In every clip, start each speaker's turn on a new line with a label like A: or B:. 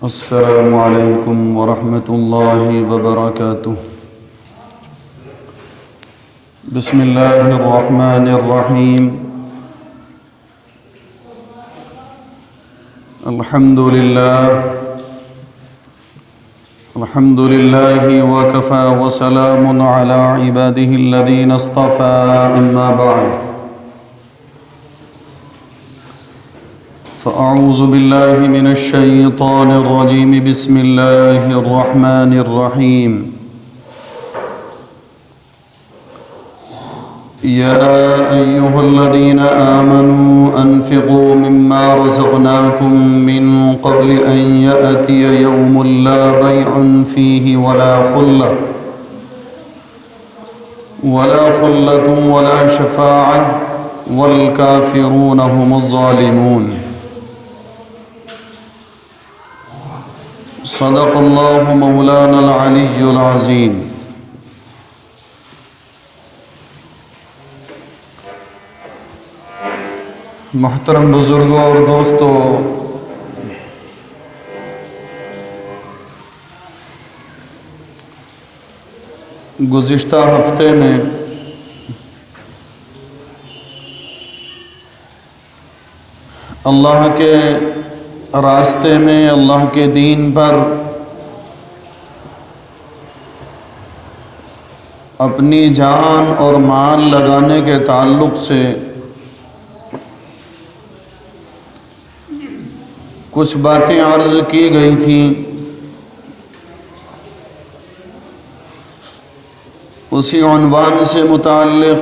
A: السلام علیکم ورحمۃ اللہ وبرکاتہ۔ بسم اللہ الرحمن الرحیم۔ الحمد للہ وکفى وسلام علی عباده الذین اصطفى، اما بعد فأعوذ بالله من الشیطان الرجیم، بسم اللہ الرحمن الرحیم۔ یا ایہا الذین آمنوا انفقوا مما رزقناکم من قبل ان یأتی یوم لا بیع فیہ ولا خلة ولا شفاعة والکافرون هم الظالمون۔ صدق اللہ مولانا العلی العظیم۔ محترم بزرگوں اور دوستو، گزشتہ ہفتے میں اللہ کے راستے میں، اللہ کے دین پر اپنی جان اور مال لگانے کے تعلق سے کچھ باتیں عرض کی گئی تھیں۔ اسی عنوان سے متعلق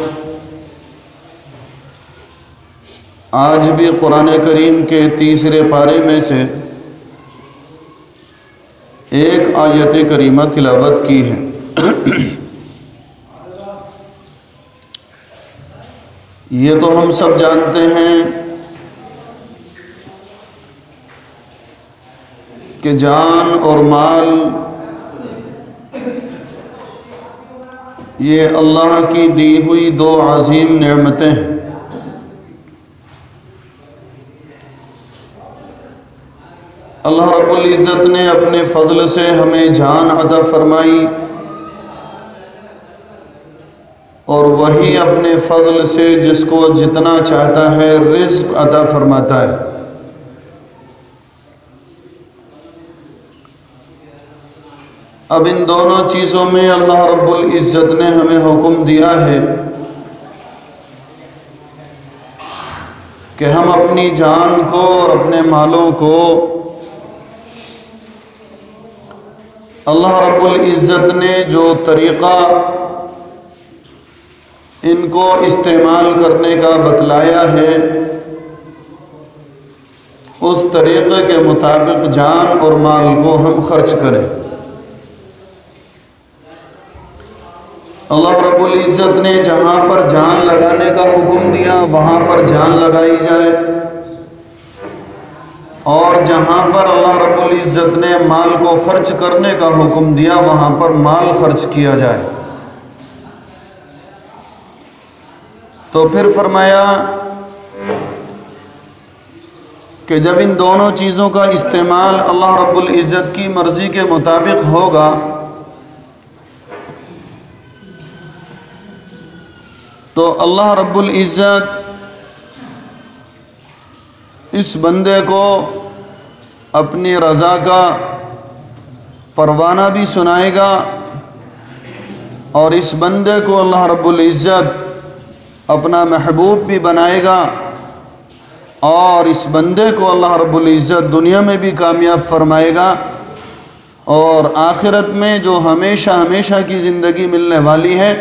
A: آج بھی قرآن کریم کے تیسرے پارے میں سے ایک آیت کریمہ تلاوت کی ہے۔ یہ تو ہم سب جانتے ہیں کہ جان اور مال یہ اللہ کی دی ہوئی دو عظیم نعمتیں ہیں۔ اللہ رب العزت نے اپنے فضل سے ہمیں جان عطا فرمائی، اور وہی اپنے فضل سے جس کو جتنا چاہتا ہے رزق عطا فرماتا ہے۔ اب ان دونوں چیزوں میں اللہ رب العزت نے ہمیں حکم دیا ہے کہ ہم اپنی جان کو اور اپنے مالوں کو اللہ رب العزت نے جو طریقہ ان کو استعمال کرنے کا بتلایا ہے، اس طریقے کے مطابق جان اور مال کو ہم خرچ کریں۔ اللہ رب العزت نے جہاں پر جان لگانے کا حکم دیا وہاں پر جان لگائی جائے، اور جہاں پر اللہ رب العزت نے مال کو خرچ کرنے کا حکم دیا وہاں پر مال خرچ کیا جائے۔ تو پھر فرمایا کہ جب ان دونوں چیزوں کا استعمال اللہ رب العزت کی مرضی کے مطابق ہوگا تو اللہ رب العزت اس بندے کو اپنی رضا کا پروانہ بھی سنائے گا، اور اس بندے کو اللہ رب العزت اپنا محبوب بھی بنائے گا، اور اس بندے کو اللہ رب العزت دنیا میں بھی کامیاب فرمائے گا، اور آخرت میں جو ہمیشہ ہمیشہ کی زندگی ملنے والی ہے،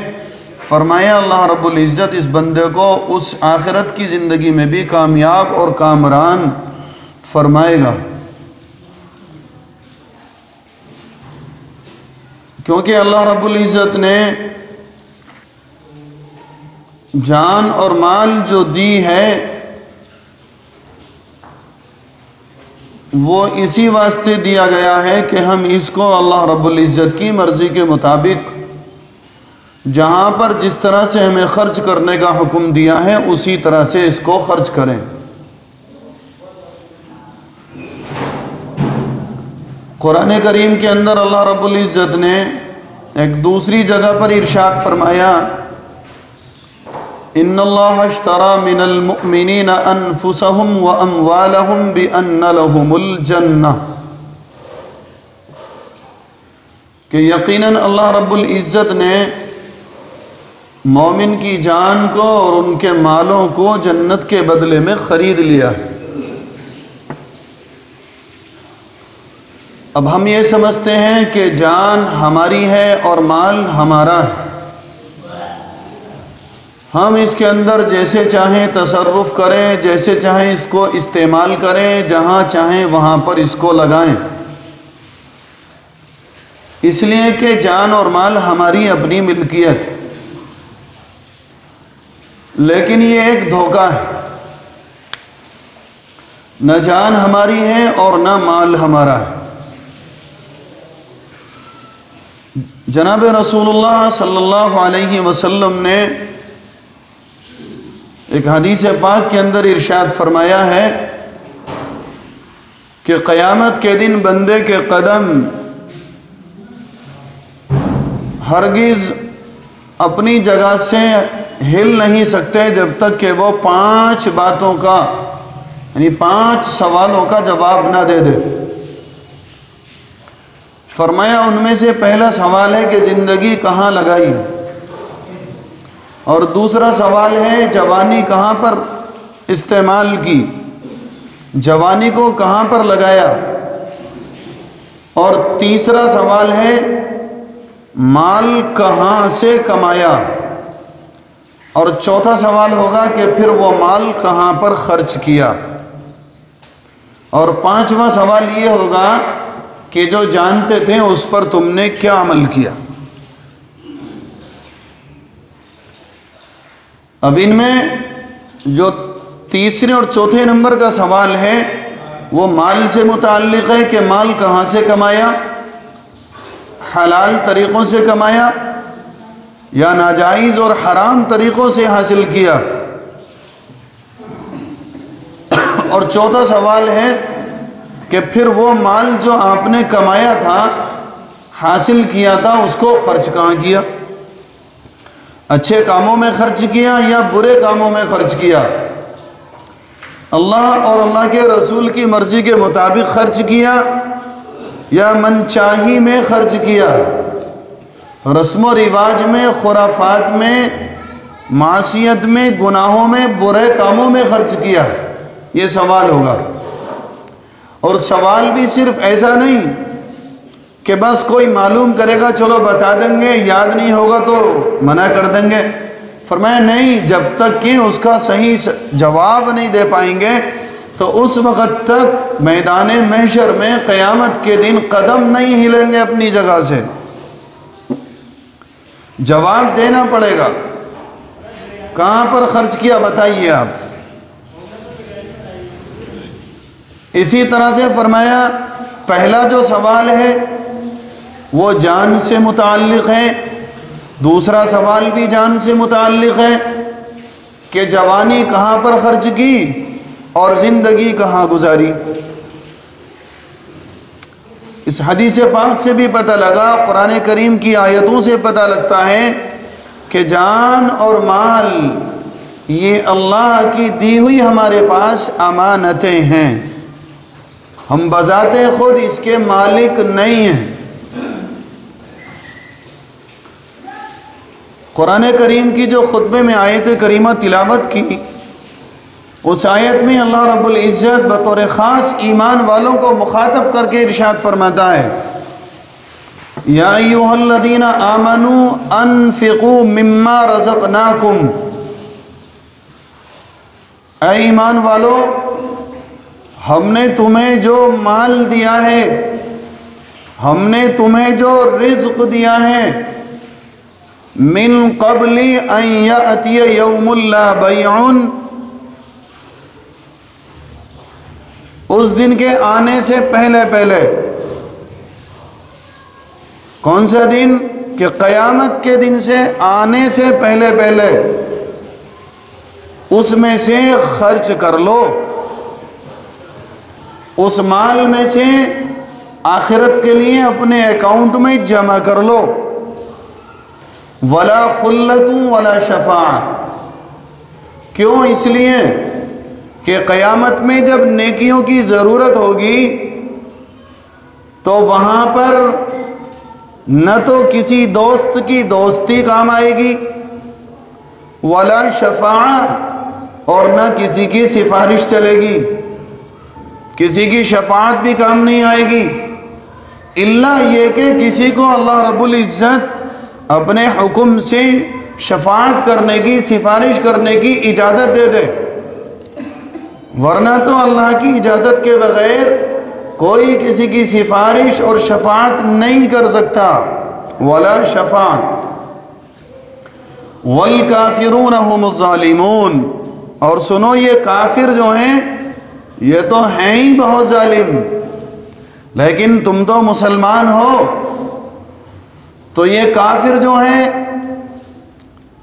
A: فرمایا اللہ رب العزت اس بندے کو اس آخرت کی زندگی میں بھی کامیاب اور کامران فرمائے گا۔ کیونکہ اللہ رب العزت نے جان اور مال جو دی ہے وہ اسی واسطے دیا گیا ہے کہ ہم اس کو اللہ رب العزت کی مرضی کے مطابق جہاں پر جس طرح سے ہمیں خرچ کرنے کا حکم دیا ہے اسی طرح سے اس کو خرچ کریں۔ قرآن کریم کے اندر اللہ رب العزت نے ایک دوسری جگہ پر ارشاد فرمایا، ان اللہ اشترى من المؤمنین انفسهم واموالهم بان لهم الجنہ، کہ یقیناً اللہ رب العزت نے مومن کی جان کو اور ان کے مالوں کو جنت کے بدلے میں خرید لیا ہے۔ اب ہم یہ سمجھتے ہیں کہ جان ہماری ہے اور مال ہمارا ہے، ہم اس کے اندر جیسے چاہیں تصرف کریں، جیسے چاہیں اس کو استعمال کریں، جہاں چاہیں وہاں پر اس کو لگائیں، اس لیے کہ جان اور مال ہماری اپنی ملکیت ہے۔ لیکن یہ ایک دھوکہ ہے، نہ جان ہماری ہے اور نہ مال ہمارا ہے۔ جناب رسول اللہ صلی اللہ علیہ وسلم نے ایک حدیث پاک کے اندر ارشاد فرمایا ہے کہ قیامت کے دن بندے کے قدم ہرگز اپنی جگہ سے ہل نہیں سکتے جب تک کہ وہ 5 باتوں کا یعنی 5 سوالوں کا جواب نہ دے دے۔ فرمایا ان میں سے پہلا سوال ہے کہ زندگی کہاں لگائی، اور دوسرا سوال ہے جوانی کہاں پر استعمال کی، جوانی کو کہاں پر لگایا، اور تیسرا سوال ہے مال کہاں سے کمایا، اور چوتھا سوال ہوگا کہ پھر وہ مال کہاں پر خرچ کیا، اور 5واں سوال یہ ہوگا کہ جو جانتے تھے اس پر تم نے کیا عمل کیا۔ اب ان میں جو تیسرے اور چوتھے نمبر کا سوال ہے وہ مال سے متعلق ہے کہ مال کہاں سے کمایا، حلال طریقوں سے کمایا یا ناجائز اور حرام طریقوں سے حاصل کیا، اور چوتھا سوال ہے کہ پھر وہ مال جو آپ نے کمایا تھا، حاصل کیا تھا، اس کو خرچ کہاں کیا، اچھے کاموں میں خرچ کیا یا برے کاموں میں خرچ کیا، اللہ اور اللہ کے رسول کی مرضی کے مطابق خرچ کیا یا من چاہی میں خرچ کیا، رسم و رواج میں، خرافات میں، معصیت میں، گناہوں میں، برے کاموں میں خرچ کیا، یہ سوال ہوگا۔ اور سوال بھی صرف ایسا نہیں کہ بس کوئی معلوم کرے گا چلو بتا دیں گے، یاد نہیں ہوگا تو منع کر دیں گے۔ فرمایا نہیں، جب تک کہ اس کا صحیح جواب نہیں دے پائیں گے تو اس وقت تک میدان محشر میں قیامت کے دن قدم نہیں ہلیں گے اپنی جگہ سے، جواب دینا پڑے گا۔ کہاں پر خرچ کیا بتائیے آپ۔ اسی طرح سے فرمایا پہلا جو سوال ہے وہ جان سے متعلق ہے، دوسرا سوال بھی جان سے متعلق ہے کہ جوانی کہاں پر خرچ کی اور زندگی کہاں گزاری۔ اس حدیث پاک سے بھی پتہ لگا، قرآن کریم کی آیتوں سے پتہ لگتا ہے کہ جان اور مال یہ اللہ کی دی ہوئی ہمارے پاس امانتیں ہیں، ہم بذات خود اس کے مالک نہیں ہیں۔ قرآن کریم کی جو خطبے میں آیت کریمہ تلاوت کی، اس آیت میں اللہ رب العزت بطور خاص ایمان والوں کو مخاطب کر کے ارشاد فرماتا ہے، یا ایھا الذین آمنوا انفقوا مما رزقناکم، اے ایمان والو ہم نے تمہیں جو مال دیا ہے، ہم نے تمہیں جو رزق دیا ہے، من قبل ان یأتی یوم لا بیع، اس دن کے آنے سے پہلے پہلے۔ کون سا دن؟ کہ قیامت کے دن سے آنے سے پہلے پہلے اس میں سے خرچ کر لو، اس مال میں سے آخرت کے لیے اپنے اکاؤنٹ میں جمع کر لو۔ ولا خلۃ ولا شفاعہ، کیوں؟ اس لیے کہ قیامت میں جب نیکیوں کی ضرورت ہوگی تو وہاں پر نہ تو کسی دوست کی دوستی کام آئے گی، ولا شفاعہ، اور نہ کسی کی سفارش چلے گی، کسی کی شفاعت بھی کام نہیں آئے گی، الا یہ کہ کسی کو اللہ رب العزت اپنے حکم سے شفاعت کرنے کی، سفارش کرنے کی اجازت دے دے، ورنہ تو اللہ کی اجازت کے بغیر کوئی کسی کی سفارش اور شفاعت نہیں کر سکتا۔ ولا شفاعت والکافرون هم الظالمون، اور سنو یہ کافر جو ہیں یہ تو ہیں ہی بہت ظالم، لیکن تم تو مسلمان ہو، تو یہ کافر جو ہیں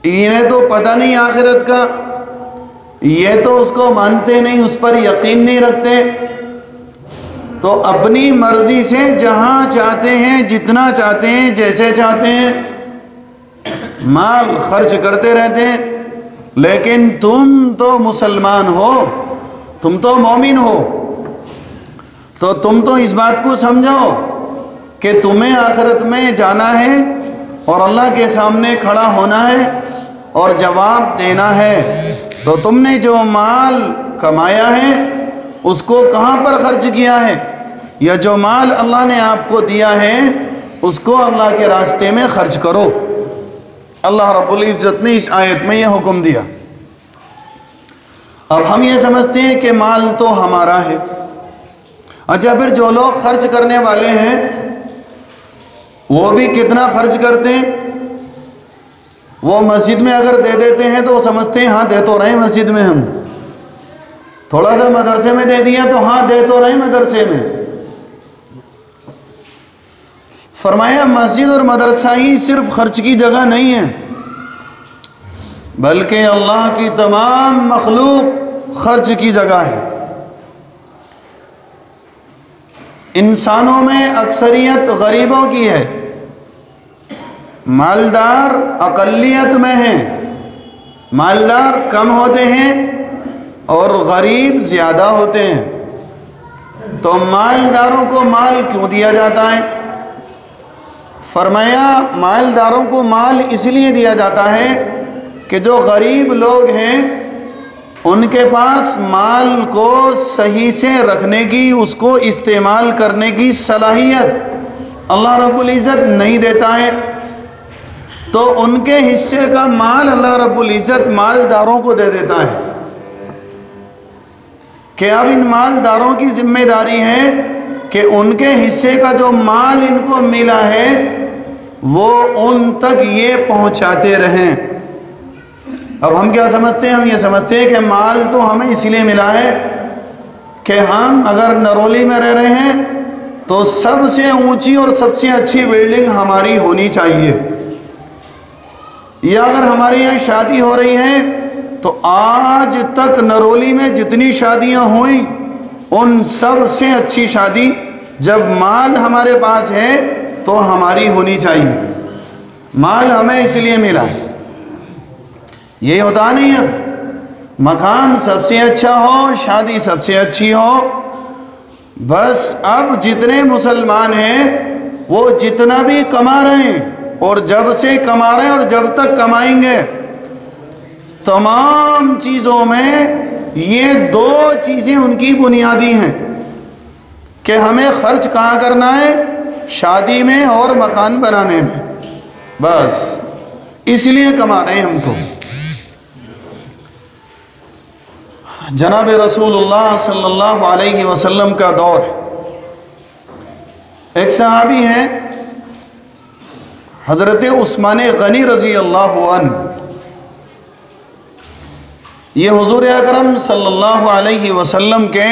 A: انہیں تو پتہ نہیں آخرت کا، یہ تو اس کو مانتے نہیں، اس پر یقین نہیں رکھتے، تو اپنی مرضی سے جہاں چاہتے ہیں، جتنا چاہتے ہیں، جیسے چاہتے ہیں مال خرچ کرتے رہتے ہیں۔ لیکن تم تو مسلمان ہو، تم تو مومن ہو، تو تم تو اس بات کو سمجھو کہ تمہیں آخرت میں جانا ہے اور اللہ کے سامنے کھڑا ہونا ہے اور جواب دینا ہے، تو تم نے جو مال کمایا ہے اس کو کہاں پر خرچ کیا ہے، یا جو مال اللہ نے آپ کو دیا ہے اس کو اللہ کے راستے میں خرچ کرو۔ اللہ رب العزت نے اس آیت میں یہ حکم دیا۔ اب ہم یہ سمجھتے ہیں کہ مال تو ہمارا ہے، اچھا پھر جو لوگ خرچ کرنے والے ہیں وہ بھی کتنا خرچ کرتے ہیں؟ وہ مسجد میں اگر دے دیتے ہیں تو وہ سمجھتے ہیں ہاں دے تو رہے مسجد میں، ہم تھوڑا سا مدرسے میں دے دیا تو ہاں دے تو رہے مدرسے میں۔ فرمایا مسجد اور مدرسہ ہی صرف خرچ کی جگہ نہیں ہے، بلکہ اللہ کی تمام مخلوق خرچ کی جگہ ہے۔ انسانوں میں اکثریت غریبوں کی ہے، مالدار اقلیت میں ہیں، مالدار کم ہوتے ہیں اور غریب زیادہ ہوتے ہیں، تو مالداروں کو مال کیوں دیا جاتا ہے؟ فرمایا مالداروں کو مال اس لیے دیا جاتا ہے کہ جو غریب لوگ ہیں ان کے پاس مال کو صحیح سے رکھنے کی، اس کو استعمال کرنے کی صلاحیت اللہ رب العزت نہیں دیتا ہے، تو ان کے حصے کا مال اللہ رب العزت مالداروں کو دے دیتا ہے کہ اب ان مالداروں کی ذمہ داری ہے کہ ان کے حصے کا جو مال ان کو ملا ہے وہ ان تک یہ پہنچاتے رہیں۔ اب ہم کیا سمجھتے ہیں؟ ہم یہ سمجھتے ہیں کہ مال تو ہمیں اس لیے ملا ہے کہ ہم اگر نرولی میں رہ رہے ہیں تو سب سے اونچی اور سب سے اچھی بلڈنگ ہماری ہونی چاہیے، یا اگر ہمارے یہاں شادی ہو رہی ہے تو آج تک نرولی میں جتنی شادیاں ہوئیں ان سب سے اچھی شادی جب مال ہمارے پاس ہے تو ہماری ہونی چاہیے۔ مال ہمیں اس لیے ملا، یہ ہوتا نہیں ہے مکان سب سے اچھا ہو، شادی سب سے اچھی ہو، بس اب جتنے مسلمان ہیں وہ جتنا بھی کما رہے ہیں اور جب سے کما رہے ہیں اور جب تک کمائیں گے، تمام چیزوں میں یہ دو چیزیں ان کی بنیادی ہیں کہ ہمیں خرچ کہاں کرنا ہے؟ شادی میں اور مکان بنانے میں، بس اس لیے کما رہے ہیں ہم تو۔ جناب رسول اللہ صلی اللہ علیہ وسلم کا دور، ایک صحابی ہیں حضرت عثمان غنی رضی اللہ عنہ، یہ حضور اکرم صلی اللہ علیہ وسلم کے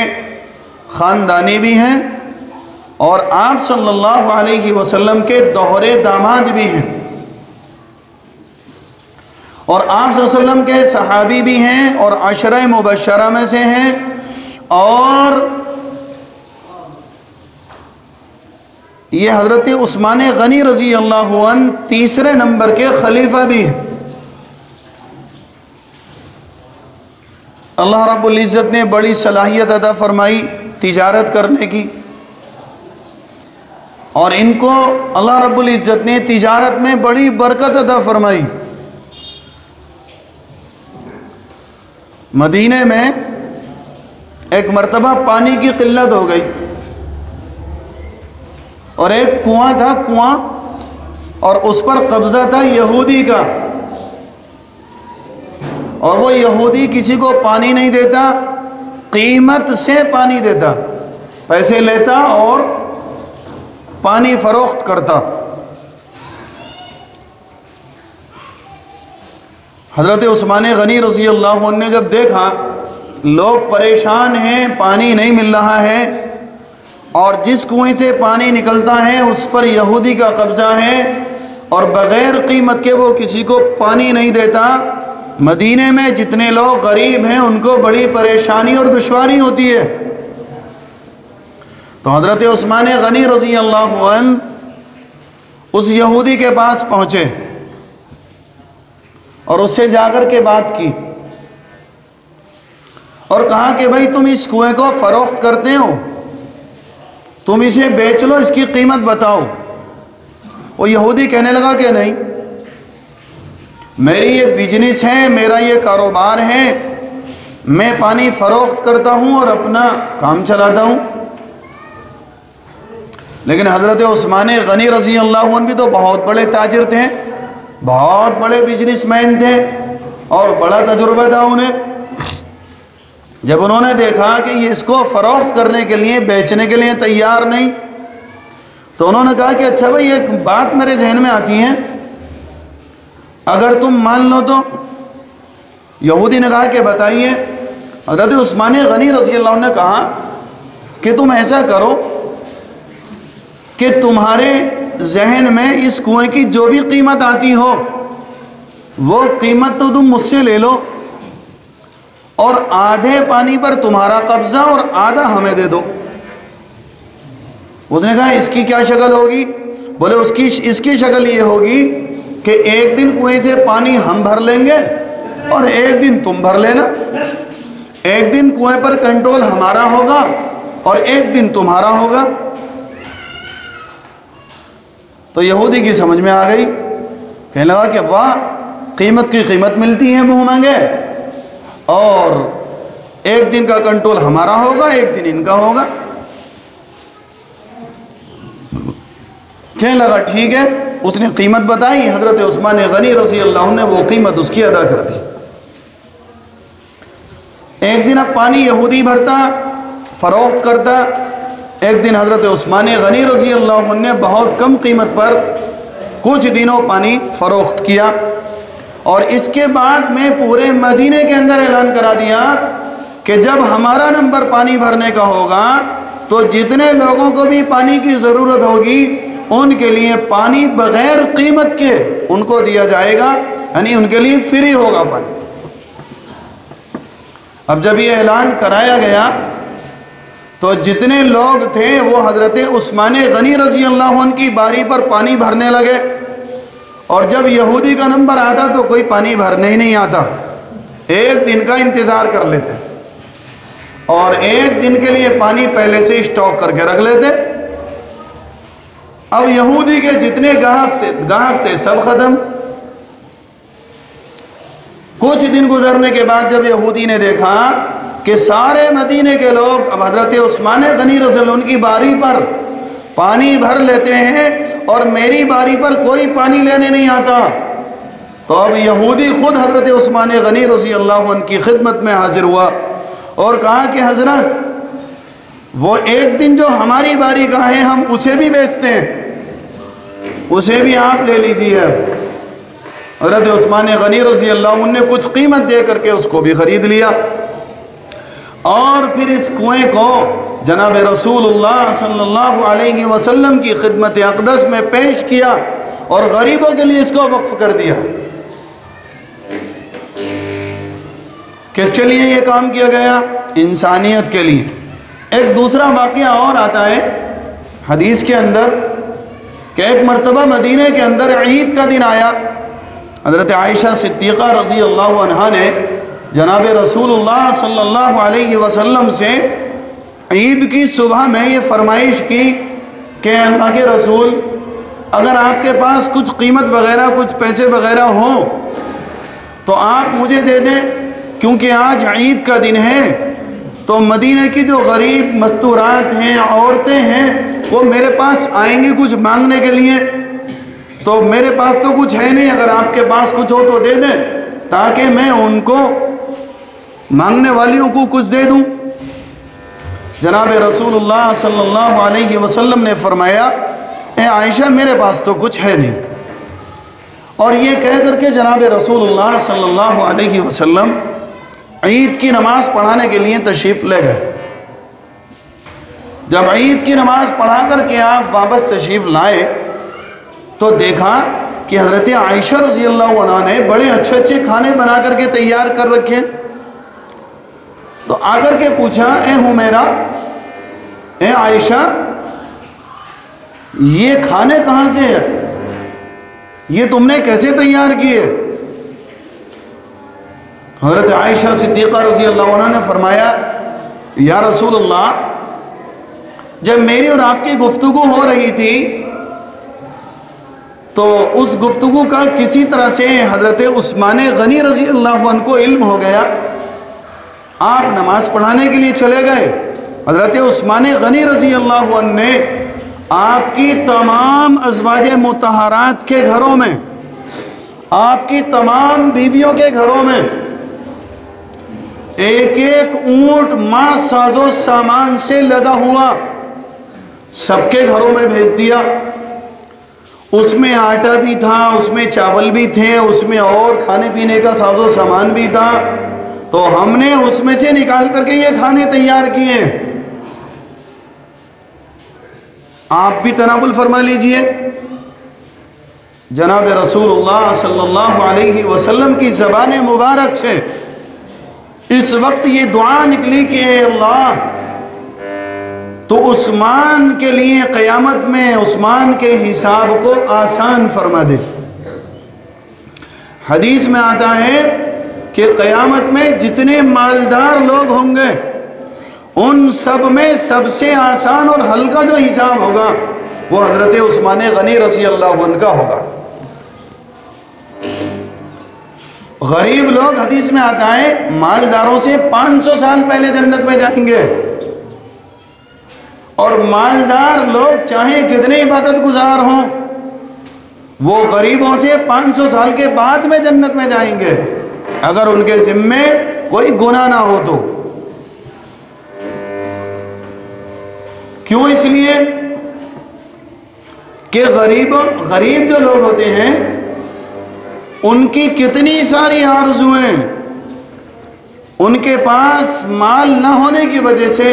A: خاندانی بھی ہیں اور آپ صلی اللہ علیہ وسلم کے دوہرے داماد بھی ہیں، اور آپ صلی اللہ علیہ وسلم کے صحابی بھی ہیں اور عشرہ مبشرہ میں سے ہیں، اور یہ حضرت عثمان غنی رضی اللہ عنہ تیسرے نمبر کے خلیفہ بھی ہیں۔ اللہ رب العزت نے بڑی صلاحیت عطا فرمائی تجارت کرنے کی، اور ان کو اللہ رب العزت نے تجارت میں بڑی برکت عطا فرمائی۔ مدینے میں ایک مرتبہ پانی کی قلت ہو گئی، اور ایک کنواں تھا، کنواں، اور اس پر قبضہ تھا یہودی کا، اور وہ یہودی کسی کو پانی نہیں دیتا، قیمت سے پانی دیتا، پیسے لیتا اور پانی فروخت کرتا۔ حضرت عثمان غنی رضی اللہ عنہ نے جب دیکھا لوگ پریشان ہیں، پانی نہیں مل رہا ہے، اور جس کنویں سے پانی نکلتا ہے اس پر یہودی کا قبضہ ہے، اور بغیر قیمت کے وہ کسی کو پانی نہیں دیتا، مدینے میں جتنے لوگ غریب ہیں ان کو بڑی پریشانی اور دشواری ہوتی ہے۔ تو حضرت عثمان غنی رضی اللہ عنہ اس یہودی کے پاس پہنچے اور اس سے جا کر کے بات کی، اور کہا کہ بھائی تم اس کنویں کو فروخت کرتے ہو، تم اسے بیچ لو، اس کی قیمت بتاؤ۔ وہ یہودی کہنے لگا کہ نہیں، میری یہ بزنس ہے، میرا یہ کاروبار ہے، میں پانی فروخت کرتا ہوں اور اپنا کام چلاتا ہوں۔ لیکن حضرت عثمان غنی رضی اللہ عنہ بھی تو بہت بڑے تاجر تھے، بہت بڑے بزنس مین تھے، اور بڑا تجربہ تھا انہیں۔ جب انہوں نے دیکھا کہ یہ اس کو فروخت کرنے کے لیے، بیچنے کے لیے تیار نہیں، تو انہوں نے کہا کہ اچھا بھائی ایک بات میرے ذہن میں آتی ہے، اگر تم مان لو تو۔ یہودی نے کہا کہ بتائیے۔ حضرت عثمان غنی رضی اللہ عنہ نے کہا کہ تم ایسا کرو کہ تمہارے ذہن میں اس کنویں کی جو بھی قیمت آتی ہو وہ قیمت تو تم مجھ سے لے لو، اور آدھے پانی پر تمہارا قبضہ اور آدھا ہمیں دے دو۔ اس نے کہا اس کی کیا شکل ہوگی؟ بولے اس کی شکل یہ ہوگی کہ ایک دن کنویں سے پانی ہم بھر لیں گے اور ایک دن تم بھر لینا، ایک دن کنویں پر کنٹرول ہمارا ہوگا اور ایک دن تمہارا ہوگا۔ تو یہودی کی سمجھ میں آ گئی، کہنے لگا کہ واہ، قیمت کی قیمت ملتی ہے منہ مانگے، اور ایک دن کا کنٹرول ہمارا ہوگا، ایک دن ان کا ہوگا۔ کہنے لگا ٹھیک ہے۔ اس نے قیمت بتائی، حضرت عثمان غنی رضی اللہ عنہ نے وہ قیمت اس کی ادا کر دی۔ ایک دن اب پانی یہودی بھرتا، فروخت کرتا، ایک دن حضرت عثمان غنی رضی اللہ عنہ نے بہت کم قیمت پر کچھ دنوں پانی فروخت کیا، اور اس کے بعد میں پورے مدینے کے اندر اعلان کرا دیا کہ جب ہمارا نمبر پانی بھرنے کا ہوگا تو جتنے لوگوں کو بھی پانی کی ضرورت ہوگی ان کے لیے پانی بغیر قیمت کے ان کو دیا جائے گا، یعنی ان کے لیے فری ہوگا پانی۔ اب جب یہ اعلان کرایا گیا تو جتنے لوگ تھے وہ حضرت عثمان غنی رضی اللہ عنہ کی باری پر پانی بھرنے لگے، اور جب یہودی کا نمبر آتا تو کوئی پانی بھرنے ہی نہیں آتا، ایک دن کا انتظار کر لیتے اور ایک دن کے لیے پانی پہلے سے اسٹاک کر کے رکھ لیتے۔ اب یہودی کے جتنے گاہک تھے سب ختم۔ کچھ دن گزرنے کے بعد جب یہودی نے دیکھا کہ سارے مدینے کے لوگ اب حضرت عثمان غنی رضی اللہ عنہ کی باری پر پانی بھر لیتے ہیں اور میری باری پر کوئی پانی لینے نہیں آتا، تو اب یہودی خود حضرت عثمان غنی رضی اللہ عنہ کی خدمت میں حاضر ہوا اور کہا کہ حضرت وہ ایک دن جو ہماری باری کا ہے ہم اسے بھی بیچتے ہیں، اسے بھی آپ لے لیجیے۔ حضرت عثمان غنی رضی اللہ عنہ نے کچھ قیمت دے کر کے اس کو بھی خرید لیا، اور پھر اس کنویں کو جناب رسول اللہ صلی اللہ علیہ وسلم کی خدمت اقدس میں پیش کیا اور غریبوں کے لیے اس کو وقف کر دیا۔ کس کے لیے یہ کام کیا گیا؟ انسانیت کے لیے۔ ایک دوسرا واقعہ اور آتا ہے حدیث کے اندر کہ ایک مرتبہ مدینہ کے اندر عید کا دن آیا. حضرت عائشہ صدیقہ رضی اللہ عنہا نے جناب رسول اللہ صلی اللہ علیہ وسلم سے عید کی صبح میں یہ فرمائش کی کہ اللہ کے رسول، اگر آپ کے پاس کچھ قیمت وغیرہ، کچھ پیسے وغیرہ ہوں تو آپ مجھے دے دیں، کیونکہ آج عید کا دن ہے. تو مدینہ کی جو غریب مستورات ہیں، عورتیں ہیں، وہ میرے پاس آئیں گی کچھ مانگنے کے لیے، تو میرے پاس تو کچھ ہے نہیں، اگر آپ کے پاس کچھ ہو تو دے دیں تاکہ میں ان کو مانگنے والیوں کو کچھ دے دوں. جناب رسول اللہ صلی اللہ علیہ وسلم نے فرمایا، اے عائشہ میرے پاس تو کچھ ہے نہیں. اور یہ کہہ کر کے جناب رسول اللہ صلی اللہ علیہ وسلم عید کی نماز پڑھانے کے لیے تشریف لے گئے. جب عید کی نماز پڑھا کر کے آپ واپس تشریف لائے تو دیکھا کہ حضرت عائشہ رضی اللہ عنہ نے بڑے اچھے اچھے کھانے بنا کر کے تیار کر رکھے. تو آ کر کے پوچھا، اے حمیرہ، اے عائشہ، یہ کھانے کہاں سے ہیں؟ یہ تم نے کیسے تیار کیے؟ حضرت عائشہ صدیقہ رضی اللہ عنہ نے فرمایا، یا رسول اللہ، جب میری اور آپ کی گفتگو ہو رہی تھی تو اس گفتگو کا کسی طرح سے حضرت عثمان غنی رضی اللہ عنہ کو علم ہو گیا. آپ نماز پڑھانے کے لیے چلے گئے. حضرت عثمان غنی رضی اللہ عنہ نے آپ کی تمام ازواج مطہرات کے گھروں میں، آپ کی تمام بیویوں کے گھروں میں ایک ایک اونٹ ماں ساز و سامان سے لدا ہوا سب کے گھروں میں بھیج دیا. اس میں آٹا بھی تھا، اس میں چاول بھی تھے، اس میں اور کھانے پینے کا ساز و سامان بھی تھا. تو ہم نے اس میں سے نکال کر کے یہ کھانے تیار کیے، آپ بھی تناول فرما لیجئے. جناب رسول اللہ صلی اللہ علیہ وسلم کی زبان مبارک سے اس وقت یہ دعا نکلی کہ اے اللہ، تو عثمان کے لیے قیامت میں عثمان کے حساب کو آسان فرما دے. حدیث میں آتا ہے کہ قیامت میں جتنے مالدار لوگ ہوں گے ان سب میں سب سے آسان اور ہلکا جو حساب ہوگا وہ حضرت عثمان غنی رضی اللہ عنہ کا ہوگا. غریب لوگ، حدیث میں آتا ہے، مالداروں سے 500 سال پہلے جنت میں جائیں گے، اور مالدار لوگ چاہے کتنے عبادت گزار ہوں وہ غریبوں سے 500 سال کے بعد میں جنت میں جائیں گے اگر ان کے ذمے کوئی گناہ نہ ہو تو. کیوں؟ اس لیے کہ غریب جو لوگ ہوتے ہیں ان کی کتنی ساری آرزویں ان کے پاس مال نہ ہونے کی وجہ سے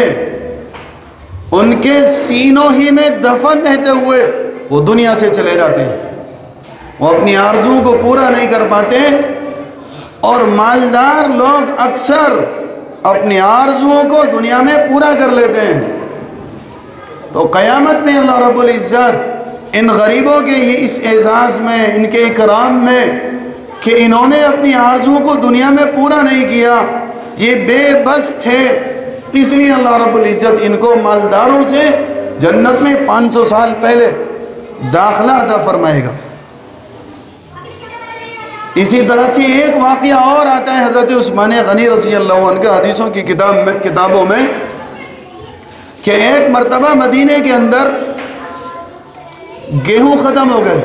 A: ان کے سینوں ہی میں دفن رہتے ہوئے وہ دنیا سے چلے جاتے ہیں. وہ اپنی آرزوؤں کو پورا نہیں کر پاتے، اور مالدار لوگ اکثر اپنی آرزوؤں کو دنیا میں پورا کر لیتے ہیں. تو قیامت میں اللہ رب العزت ان غریبوں کے اس اعزاز میں، ان کے اکرام میں کہ انہوں نے اپنی آرزوؤں کو دنیا میں پورا نہیں کیا، یہ بے بس تھے، اس لیے اللہ رب العزت ان کو مالداروں سے جنت میں 500 سال پہلے داخلہ عطا فرمائے گا. اسی طرح سے ایک واقعہ اور آتا ہے حضرت عثمان غنی رضی اللہ عنہ کا حدیثوں کی کتابوں میں کہ ایک مرتبہ مدینے کے اندر گیہوں ختم ہو گئے،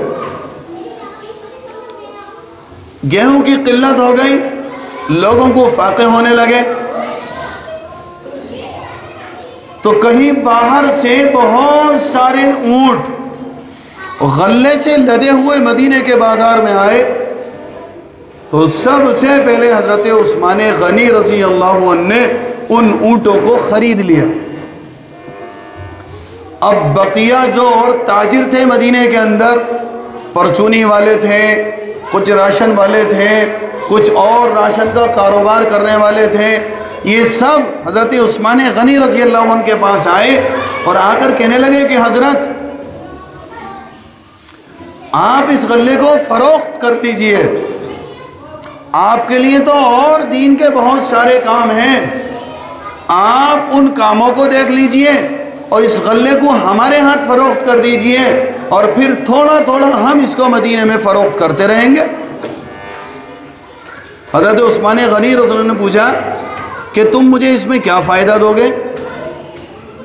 A: گیہوں کی قلت ہو گئی، لوگوں کو فاقے ہونے لگے. تو کہیں باہر سے بہت سارے اونٹ غلے سے لدے ہوئے مدینے کے بازار میں آئے. تو سب سے پہلے حضرت عثمان غنی رضی اللہ عنہ نے ان اونٹوں کو خرید لیا. اب بقیہ جو اور تاجر تھے مدینے کے اندر، پرچونی والے تھے، کچھ راشن والے تھے، کچھ اور راشن کا کاروبار کرنے والے تھے، یہ سب حضرت عثمان غنی رضی اللہ عنہ کے پاس آئے اور آ کر کہنے لگے کہ حضرت آپ اس غلے کو فروخت کر دیجئے، آپ کے لیے تو اور دین کے بہت سارے کام ہیں، آپ ان کاموں کو دیکھ لیجئے اور اس غلے کو ہمارے ہاتھ فروخت کر دیجئے، اور پھر تھوڑا تھوڑا ہم اس کو مدینے میں فروخت کرتے رہیں گے۔ حضرت عثمان غنی رضی اللہ عنہ نے پوچھا کہ تم مجھے اس میں کیا فائدہ دو گے؟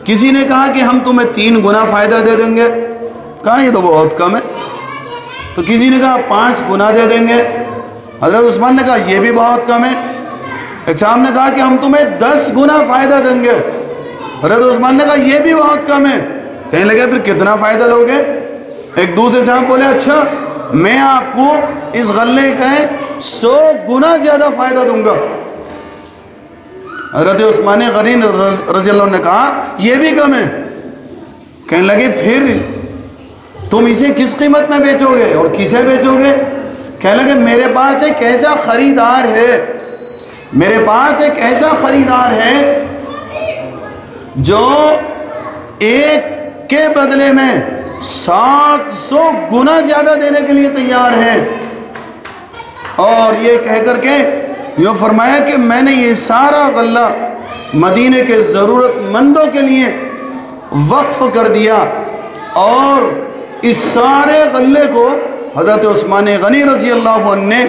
A: کسی نے کہا کہ ہم تمہیں 3 گنا فائدہ دے دیں گے، کہا یہ تو بہت کم ہے۔ تو کسی نے کہا 5 گنا دے دیں گے، حضرت عثمان نے کہا یہ بھی بہت کم ہے۔ ایک صاحب نے کہا کہ ہم تمہیں 10 گنا فائدہ دیں گے، حضرت عثمان نے کہا یہ بھی بہت کم ہے۔ کہنے لگے پھر کتنا فائدہ لوگے؟ ایک دوسرے صاحب بولے اچھا میں آپ کو اس غلے کا 100 گنا زیادہ فائدہ دوں گا۔ حضرت عثمان غنی رضی اللہ عنہ نے کہا یہ بھی کم ہے۔ کہنے لگے پھر تم اسے کس قیمت میں بیچو گے اور کسے بیچو گے؟ کہنے لگے میرے پاس ایک ایسا خریدار ہے، میرے پاس ایک ایسا خریدار ہے جو 1 کے بدلے میں 700 گنا زیادہ دینے کے لیے تیار ہے۔ اور یہ کہہ کر کے یہ فرمایا کہ میں نے یہ سارا غلہ مدینے کے ضرورت مندوں کے لیے وقف کر دیا، اور اس سارے غلے کو حضرت عثمان غنی رضی اللہ عنہ نے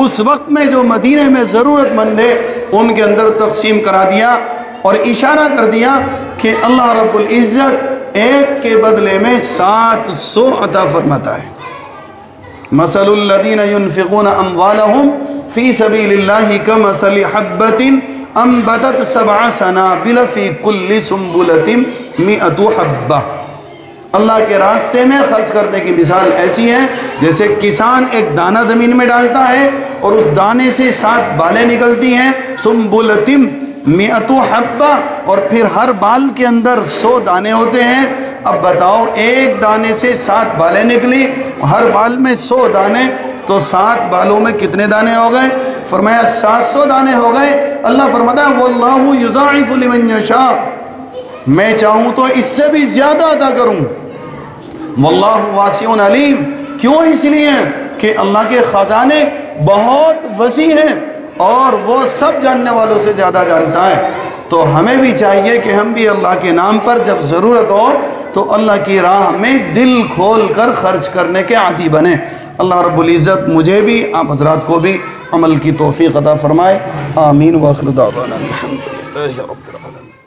A: اس وقت میں جو مدینے میں ضرورت مند ہے ان کے اندر تقسیم کرا دیا، اور اشارہ کر دیا کہ اللہ رب العزت 1 کے بدلے میں 700 عطا فرماتا ہے۔ مثل الذین ينفقون اموالهم فی سبیل اللہ کمثل حبۃ انبتت 7 سنابل فی کل سنبلۃ 100 حبہ۔ اللہ کے راستے میں خرچ کرنے کی مثال ایسی ہے جیسے کسان ایک دانہ زمین میں ڈالتا ہے اور اس دانے سے 7 بالیں نکلتی ہیں، سنبلۃ 100 حبہ، اور پھر ہر بال کے اندر 100 دانے ہوتے ہیں۔ اب بتاؤ ایک دانے سے 7 بالیں نکلی، ہر بال میں 100 دانے، تو 7 بالوں میں کتنے دانے ہو گئے؟ فرمایا 700 دانے ہو گئے۔ اللہ فرماتا ہے واللہ یضاعف لمن یشاء، میں چاہوں تو اس سے بھی زیادہ عطا کروں۔ واللہ واسع علیم، کیوں؟ اس لیے کہ اللہ کے خزانے بہت وسیع ہیں اور وہ سب جاننے والوں سے زیادہ جانتا ہے۔ تو ہمیں بھی چاہیے کہ ہم بھی اللہ کے نام پر جب ضرورت ہو تو اللہ کی راہ میں دل کھول کر خرچ کرنے کے عادی بنیں۔ اللہ رب العزت مجھے بھی آپ حضرات کو بھی عمل کی توفیق عطا فرمائے، آمین۔ وآخر دعوانا الحمدللہ رب العالمین۔